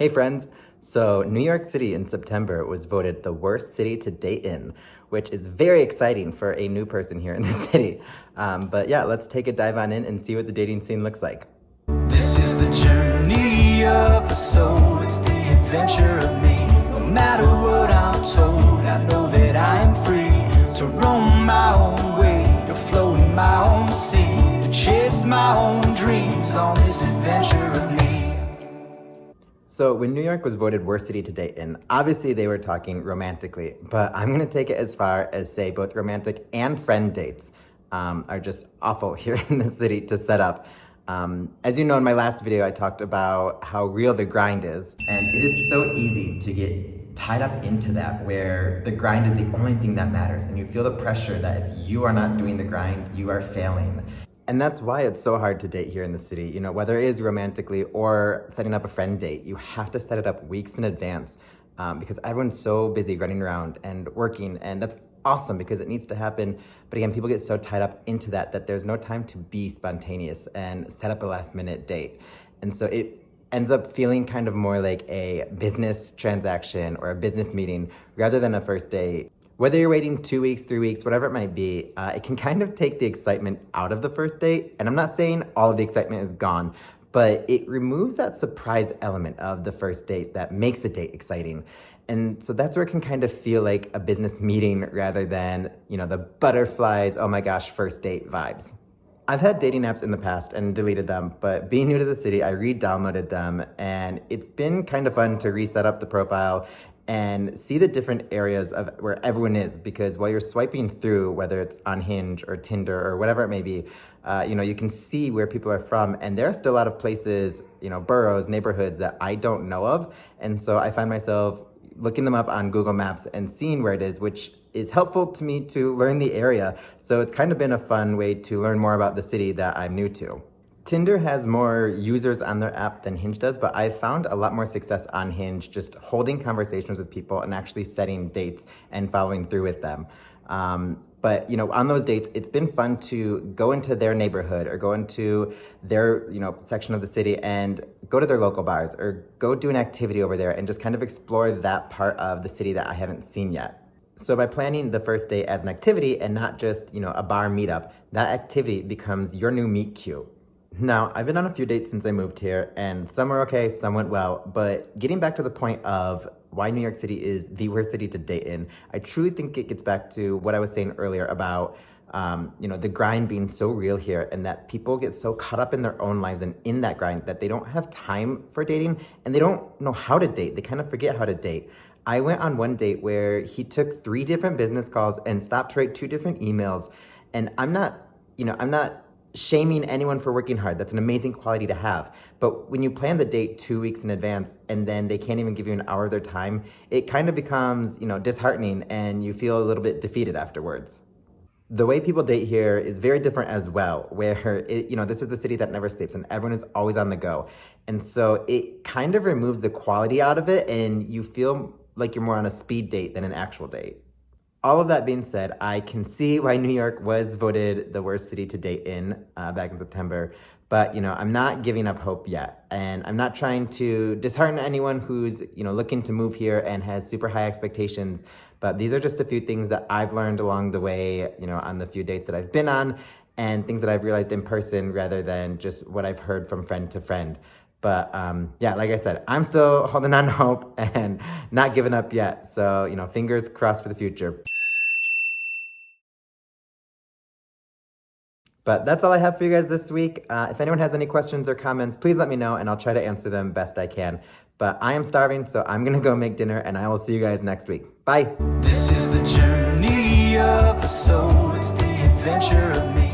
Hey friends! So New York City in September was voted the worst city to date in, which is very exciting for a new person here in the city. But yeah, let's take a dive on in and see what the dating scene looks like. This is the journey of the soul, it's the adventure of me. No matter what I'm told, I know that I am free to roam my own way, to float in my own sea, to chase my own dreams on this adventure of me. So when New York was voted worst city to date in, obviously they were talking romantically, but I'm gonna take it as far as say both romantic and friend dates are just awful here in the city to set up. As you know, in my last video, I talked about how real the grind is, and it is so easy to get tied up into that where the grind is the only thing that matters, and you feel the pressure that if you are not doing the grind, you are failing. And that's why it's so hard to date here in the city. You know, whether it is romantically or setting up a friend date, you have to set it up weeks in advance because everyone's so busy running around and working, and that's awesome because it needs to happen. But again, people get so tied up into that there's no time to be spontaneous and set up a last minute date. And so it ends up feeling kind of more like a business transaction or a business meeting rather than a first date. Whether you're waiting 2 weeks, 3 weeks, whatever it might be, it can kind of take the excitement out of the first date. And I'm not saying all of the excitement is gone, but it removes that surprise element of the first date that makes the date exciting. And so that's where it can kind of feel like a business meeting rather than, you know, the butterflies, oh my gosh, first date vibes. I've had dating apps in the past and deleted them, but being new to the city, I re-downloaded them, and it's been kind of fun to reset up the profile and see the different areas of where everyone is, because while you're swiping through, whether it's on Hinge or Tinder or whatever it may be, you know, you can see where people are from, and there are still a lot of places, you know, boroughs, neighborhoods that I don't know of, and so I find myself looking them up on Google Maps and seeing where it is, which is helpful to me to learn the area. So it's kind of been a fun way to learn more about the city that I'm new to. Tinder has more users on their app than Hinge does, but I've found a lot more success on Hinge just holding conversations with people and actually setting dates and following through with them. But you know, on those dates, it's been fun to go into their neighborhood or go into their, you know, section of the city and go to their local bars or go do an activity over there and just kind of explore that part of the city that I haven't seen yet. So by planning the first date as an activity and not just, you know, a bar meetup, that activity becomes your new meet cute. Now, I've been on a few dates since I moved here, and some were okay, some went well, but getting back to the point of why New York City is the worst city to date in, I truly think it gets back to what I was saying earlier about you know, the grind being so real here, and that people get so caught up in their own lives and in that grind that they don't have time for dating, and they don't know how to date. They kind of forget how to date. I went on one date where he took 3 different business calls and stopped to write 2 different emails, and I'm not shaming anyone for working hard. That's an amazing quality to have. But when you plan the date 2 weeks in advance and then they can't even give you an hour of their time, it kind of becomes, you know, disheartening, and you feel a little bit defeated afterwards. The way people date here is very different as well, where you know, this is the city that never sleeps and everyone is always on the go. And so it kind of removes the quality out of it, and you feel like you're more on a speed date than an actual date. All of that being said, I can see why New York was voted the worst city to date in back in September, but you know, I'm not giving up hope yet, and I'm not trying to dishearten anyone who's, you know, looking to move here and has super high expectations. But these are just a few things that I've learned along the way, you know, on the few dates that I've been on, and things that I've realized in person rather than just what I've heard from friend to friend. But yeah, like I said, I'm still holding on to hope and not giving up yet. So, you know, fingers crossed for the future. But that's all I have for you guys this week. If anyone has any questions or comments, please let me know and I'll try to answer them best I can. But I am starving, so I'm gonna go make dinner, and I will see you guys next week. Bye. This is the journey of the soul, it's the adventure of me.